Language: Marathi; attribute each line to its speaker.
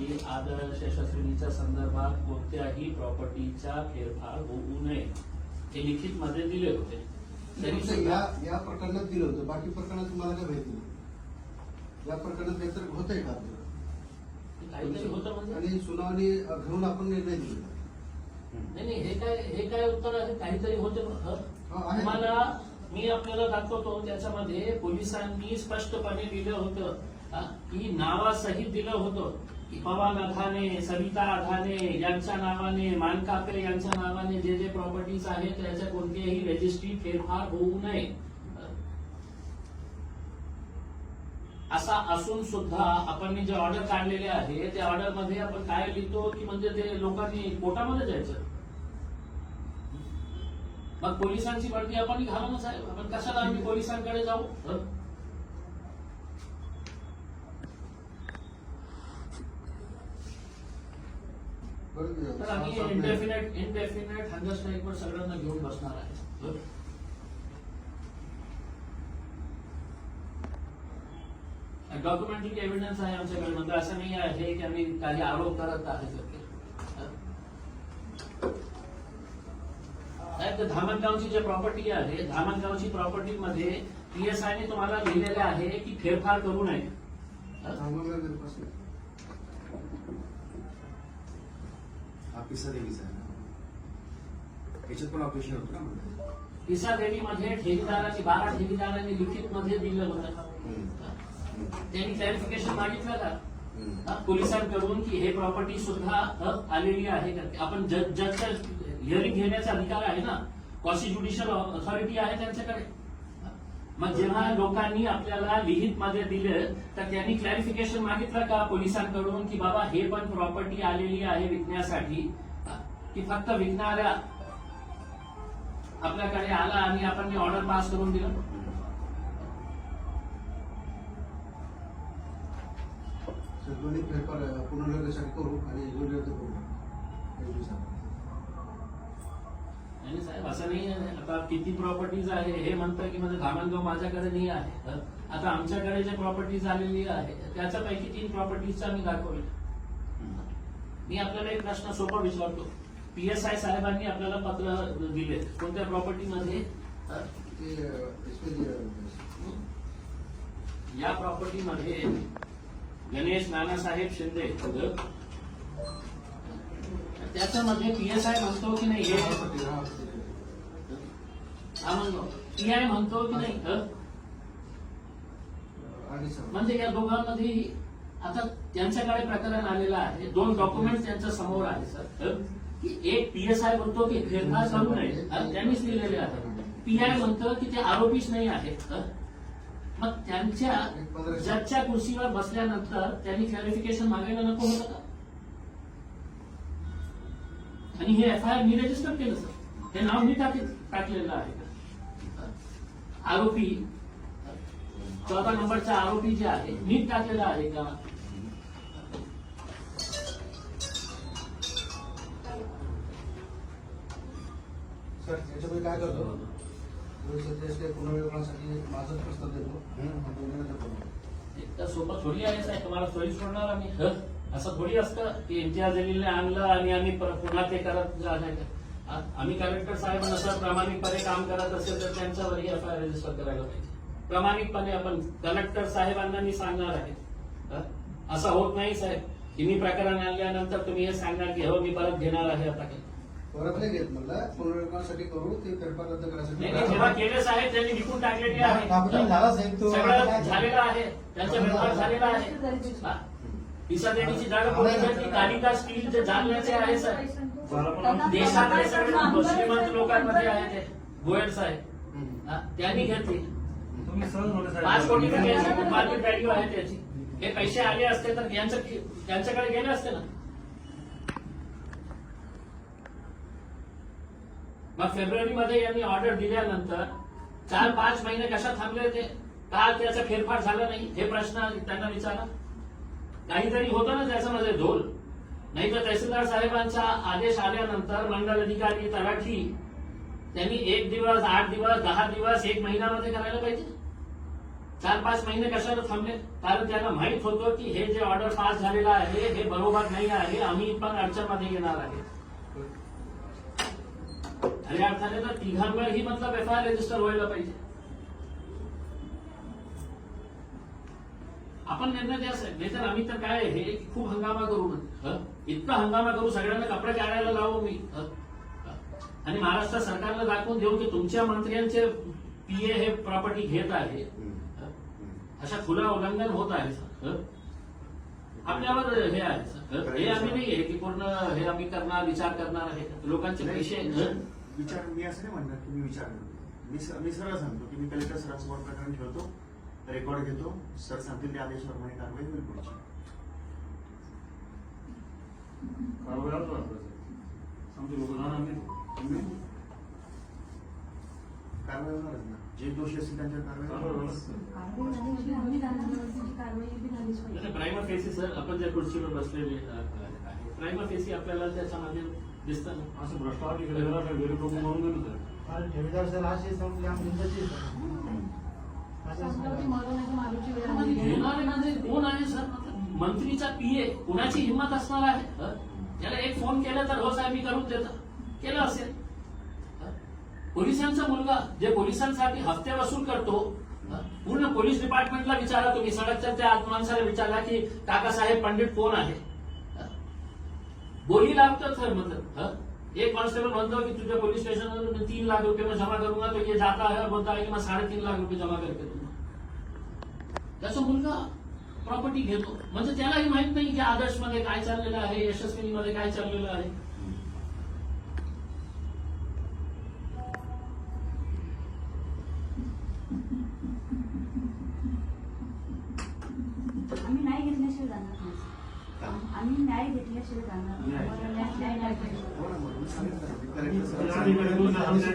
Speaker 1: की आदर्श यशस्विनीच्या संदर्भात कोणत्याही प्रॉपर्टीचा फेरफार होऊ नये हे लिखित मध्ये दिले होते. तरी सुद्धा
Speaker 2: या प्रकरणात दिलं होतं, बाकी प्रकरणात तुम्हाला काय माहिती नाही. या प्रकरणात काहीतरी होतंय का
Speaker 1: काहीतरी होतं म्हणजे
Speaker 2: आणि सुनावणी घेऊन आपण निर्णय दिला.
Speaker 1: नाही, हे काय उत्तर आहे? काहीतरी होते. तुम्हाला मी आपल्याला दाखवतो, त्याच्यामध्ये पोलिसांनी स्पष्टपणे दिलं होतं की नावासहित दिलं होतं की पवन अधाने, सविता अधाने यांच्या नावाने, मानकापे यांच्या नावाने जे जे प्रॉपर्टीज आहेत त्याच्या कोणत्याही रजिस्ट्री फेरफार होऊ नये. असा असून सुद्धा आपण जे ऑर्डर काढलेले आहे त्या ऑर्डर मध्ये आपण काय लिहितो की म्हणजे ते लोकांनी कोर्टामध्ये जायचं. मग पोलिसांची बढती आपण घालू ना साहेब, आपण कशाला आम्ही पोलिसांकडे जाऊ? तर आम्ही इंडेफिनेट हंगर स्ट्राईकवर सगळ्यांना घेऊन बसणार आहे. डॉक्युमेंटरी एव्हिडन्स आहे आमच्याकडे. म्हणजे असं नाही आहे की आम्ही काही आरोप करत आहे. धामणगावची जे प्रॉपर्टी आहे, धामणगावची प्रॉपर्टी मध्ये पीएसआयने तुम्हाला लिहिलेले आहे की फेरफार करू नये. पिसा देवीमध्ये ठेवीदाराची 12 ठेवीदारांनी लिखित मध्ये दिलं होतं. त्यांनी क्लॅरिफिकेशन मागितलं का पोलिसांकडून की हे प्रॉपर्टी सुद्धा आलेली आहे का? आपण जजच्या हिअरिंग घेण्याचा अधिकार आहे ना, क्वासी ज्युडिशियल ऑथॉरिटी आहे त्यांच्याकडे. मग जेव्हा लोकांनी आपल्याला लिखित मध्ये दिले तर त्यांनी क्लॅरिफिकेशन मागितलं का पोलिसांकडून की बाबा हे पण प्रॉपर्टी आलेली आहे विकण्यासाठी, की फक्त विकणाऱ्या आपल्याकडे आला आणि आपण ऑर्डर पास करून दिलं?
Speaker 2: दोन्ही फेरफार पुनर्निर्देशन करू आणि करू.
Speaker 1: नाही साहेब, असं नाही आहे. आता किती प्रॉपर्टीज आहे हे म्हणतं की म्हणजे धामणगाव माझ्याकडे नाही आहे. आता आमच्याकडे जे प्रॉपर्टीज आलेली आहे त्याच्यापैकी 3 प्रॉपर्टीजचा मी दाखवले. मी आपल्याला एक प्रश्न सोपा विचारतो. पीएसआय साहेबांनी आपल्याला पत्र दिले कोणत्या प्रॉपर्टीमध्ये? या प्रॉपर्टीमध्ये गणेश नानासाहेब शिंदे, त्याच्यामध्ये पीएसआय म्हणतो की नाही, पीआय म्हणतो की नाही, म्हणजे या दोघांमध्ये आता त्यांच्याकडे प्रकरण आलेलं आहे. 2 डॉक्युमेंट त्यांच्या समोर आहे सर. की एक पीएसआय म्हणतो की फेरफार करू नये, त्यांनीच लिहिलेले आहे. पीआय म्हणतं की ते आरोपीच नाही आहेत. मग त्यांच्या जजच्या कुर्सीवर बसल्यानंतर त्यांनी क्लॅरिफिकेशन मागायला नको होतं का? आणि हे एफआयआर मी रजिस्टर केलं सर. हे नाव मी टाकलेलं आहे. आरोपी 14 नंबरचा आरोपी जे आहे नीट टाकलेला आहे का?
Speaker 2: सर याच्यामध्ये काय करतो, पुनर्विभागासाठी माझा प्रस्ताव देतो.
Speaker 1: एकदा सोपं थोडी आहे साहेब, तुम्हाला सोयी सोडणार आम्ही. असं थोडी असतं की इम्तियाज जलीलने आणलं आणि आम्ही पुन्हा ते करत जायचं. आम्ही कलेक्टर साहेबांना सर प्रामाणिकपणे काम करत असेल तर त्यांच्यावरही एफआयआर रजिस्टर करायला पाहिजे. प्रामाणिकपणे आपण कलेक्टर साहेबांना मी सांगणार आहे. असं होत नाही साहेब की मी प्रकरण आणल्यानंतर तुम्ही हे सांगणार की हो मी परत घेणार आहे. आता
Speaker 2: परत नाही घेत म्हणलं, पुनर्विभागासाठी करू, ते फेरफार रद्द करायसाठी.
Speaker 1: जेव्हा केले साहेब त्यांनी विकून टाकलेली आहे, सगळं झालेलं आहे, त्यांचा व्यवहार झालेला आहे. पिसा देवीची जागा पोलिसांची कालिका स्टील जे जालन्याचे आहे सर, देशातले सगळे श्रीमंत लोकांमध्ये आहे ते गोयल साहेब, त्यांनी घेतली. 5 कोटी रुपयाची मार्केट व्हॅल्यू आहे त्याची. हे पैसे आले असते तर त्यांच्याकडे गेले असते ना. मग फेब्रुवारीमध्ये यांनी ऑर्डर दिल्यानंतर 4-5 महिने कशा थांबले ते? का त्याचा फेरफार झाला नाही हे प्रश्न त्यांना विचारा. काहीतरी होतं ना त्याच्यामध्ये झोल. नाही तर तहसीलदार साहेबांचा आदेश आल्यानंतर मंडल अधिकारी तलाठी त्यांनी 1 दिवस, 8 दिवस, 10 दिवस, 1 महिन्यामध्ये करायला पाहिजे. 4-5 महिने कशाला थांबले? कारण त्यांना माहित होतं की हे जे ऑर्डर पास झालेला आहे हे बरोबर नाही आहे, आम्ही पण अडचणमध्ये येणार आहे. खऱ्या अर्थाने तर तिघांवर ही मतलब FIR रजिस्टर व्हायला पाहिजे. आपण निर्णय द्या साहेब, नाही तर आम्ही तर काय आहे की खूप हंगामा करू म्हणजे इतका हंगामा करू, सगळ्यांना कपडे काढायला लावू मी आणि महाराष्ट्र सरकारला दाखवून देऊ की तुमच्या मंत्र्यांचे PA हे प्रॉपर्टी घेत आहे. अशा खुला उल्लंघन होत आहे सर. आपल्यावर हे आहे सर, हे आम्ही नाही आहे की पूर्ण हे आम्ही करणार विचार करणार आहे. लोकांचे पैसे
Speaker 3: विचार मी असं नाही म्हणणार की मी विचार करतो. मी सरळ सांगतो की मी कलेक्टर सरांसमोर प्रकरण ठेवतो, रेकॉर्ड घेतो, सर सांगतील त्या आदेशाप्रमाणे कारवाई होईल पुढची. कारवाई होणारच ना, जे दोषी असतील त्यांच्यावर कारवाई होणारच.
Speaker 1: प्रायमा फेसी सर, आपण ज्या खुर्चीवर बसलेले आहे प्रायमा फेसी आपल्याला त्याच्यामध्ये दिसतं ना.
Speaker 4: असं भ्रष्टाचार गैरप्रकार म्हणून दिलं सर.
Speaker 2: ठेवीदार सर असे संपले आमची
Speaker 1: घेणारे म्हणजे कोण आहे सर? मंत्रीचा PA कुणाची हिंमत असणार आहे? त्याला एक फोन केला तर हो साहेब मी करून देतो, केलं असेल. पोलिसांचा मुलगा जे पोलिसांसाठी हफ्ते वसूल करतो, पूर्ण पोलीस डिपार्टमेंटला विचारा तुम्ही, सडकच्या त्या माणसाला विचारा की काकासाहेब पंडित कोण आहे. बोली लागतो सर. मतलब एक कॉन्स्टेबल म्हणतो की तुझ्या पोलीस स्टेशन में 3 लाख रुपए में जमा करूंगा, तो ये जाता है और बोलता है की मैं 3.5 लाख रुपये जमा करके दूंगा. त्याचा मुलगा प्रॉपर्टी घेतो म्हणजे त्यालाही माहित नाही की आदर्श मध्ये काय चाललेलं आहे, यशस्वीनीमध्ये काय चाललेलं आहे.
Speaker 5: आम्ही न्याय घेतल्याशिवाय जाणार नाही. आम्ही न्याय घेतल्याशिवाय जाणार नाही. आम्हाला न्याय नाही भेटला.
Speaker 3: हो ना, म्हणून सांगितलं ना, कलेक्टर
Speaker 4: त्या
Speaker 3: सरांचं
Speaker 4: अधिकाऱ्यांना